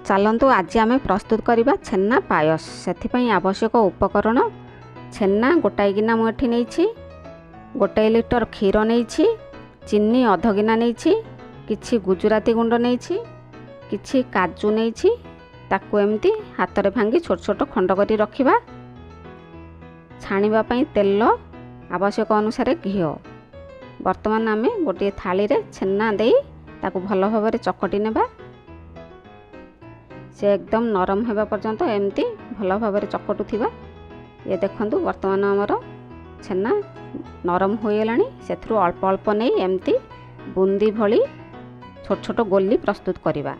चलतु आज आम प्रस्तुत करवा छेना पायस। से आवश्यक उपकरण छेना गोटाए गिना मुझे नहीं, गोटाए लिटर क्षीर नहीं, चीनी अध गिना नहीं, किछि गुजराती गुंड नहीं, किछि काजू नहीं, ताकू एमती हाथ में भांगी छोट छोट खंड कर रखिबा। छाणीबा तेल आवश्यक अनुसार घी। वर्तमान आम गोटे थाली रे छेना दे ताकू भल भाव चकटी नेबा। से एकदम नरम होगा पर्यंत एमती भल भाव चकटुवा। ये देखंतु वर्तमान आमर छेना नरम हो गलानी। से अल्प अल्प नहीं एमती बूंदी भली छोट छोट गोली प्रस्तुत करवा।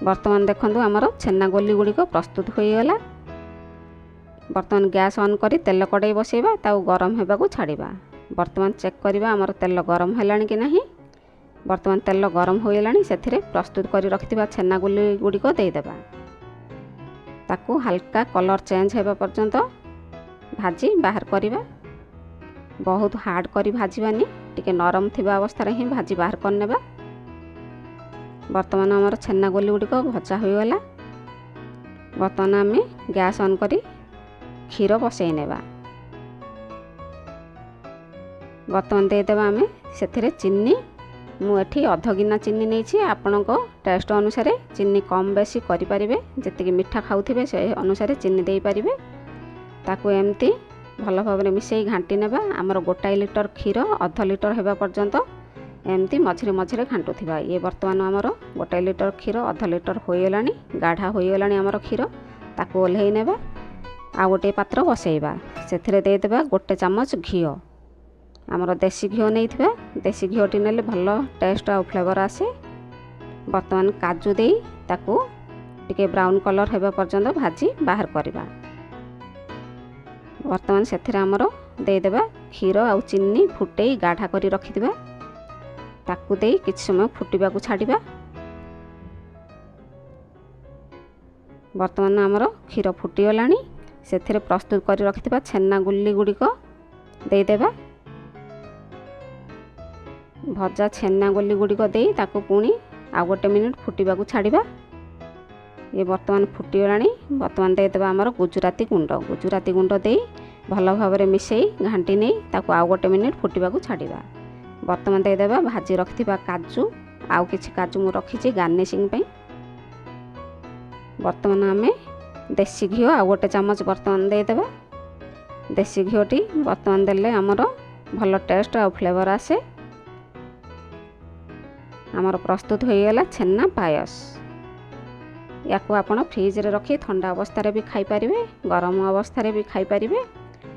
वर्तमान देखंतु आमर छेना गोली गुड़िक प्रस्तुत हो गला। वर्तमान गैस ऑन करी तेल कड़ाई बसैबा, ताऊ गरम होगा छाड़िबा। वर्तमान चेक करवा आमर तेल गरम है कि नहीं। वर्तमान तेल गरम हो गलानी। से प्रस्तुत कर रखिथिबा छेना गोली गुड़िक देदेबा। ताकू हल्का कलर चेंज होगा पर्यंत भाजी बाहर करवा। बहुत हार्ड करी भाजबानी, टिके नरम थिबा अवस्था ही भाजी बाहर करनेबा। वर्तमान आमर छेना गोली गुड़िक भजा हो गला। वर्तमान आम गैस ऑन करी क्षीर बसई नेबा। वर्तमान देदेबा आम से चीनी। मुझे अध गिना चीनी नहीं, आपण टेस्ट अनुसार चीनी कम बेसी करें। जी मीठा खाऊे से अनुसार चीनी दे पारे। ताकू एमती भल भाव मिसई घाटी नेबा। आमर गोटाए लिटर क्षीर अध लिटर होगा पर्यंत एमती मझे मझे घाटुवा। ये वर्तमान आमर गोटाए लिटर क्षीर अध लिटर हो गलानी। गाढ़ा हो गलानी आमर क्षीर। ताकू ओल्हई नेबा। आ गोटे पात्र बसैबा। से देदेबा गोटे चामच घी। आमर देसी घी नहीं था। देसी घीटी ने भल टेस्ट आ फ्लेवर आसे। वर्तमान काजू दे ताकू टिके ब्राउन कलर होगा पर्यंत भाजी बाहर करवा। वर्तमान से आमर देदेबा क्षीर आ चीनी फुटे गाढ़ा कर रखिथिबा। ताकू दे किछ समय फुटिबा को छाड़िबा। वर्तमान आमर क्षीर फुटीगलानी। से प्रस्तुत कर रखिथिबा छेना गुल्ली गुड़िक देदेबा। भजा छेना गोली गुड़िक दे ताकू पुणी आ गोटे मिनिट फुटिबा को छाड़िबा। ये वर्तमान फुटीगलानी। वर्तमान देदेबा आमर गुजराती गुंड। गुजराती गुंड दे भल भाव मिसई घाटी नहीं ताकू आ गोटे मिनिट फुटिबा को छाड़िबा। वर्तमान देदेबा भाजी रखिथिबा काजू। आउ किछि काजू मु रखिछि गार्निशिंग पे। वर्तमान आम देसी घी आ गोटे चामच वर्तमान देदेबा। देसी घीटी वर्तमान देले आमर भल टेस्ट आ फ्लेवर आसे। आमर प्रस्तुत हो गला छेना पायस। या आपण फ्रिज रे रखी ठंडा अवस्था भी खाई पारिबे, गरम अवस्था भी खाई पारिबे।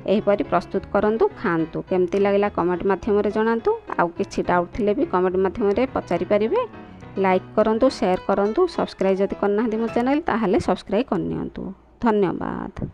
एहीपरि प्रस्तुत करंतु, खांतु। केमती लागला कमेंट माध्यम रे जणांतु। आउ किछि डाउट थिले भी कमेंट माध्यम रे पचारि पारिबे। लाइक करंतु, शेयर करंतु। सब्सक्राइब जदि करना मो चैनल ताहले सब्सक्राइब करनियंतु। धन्यवाद।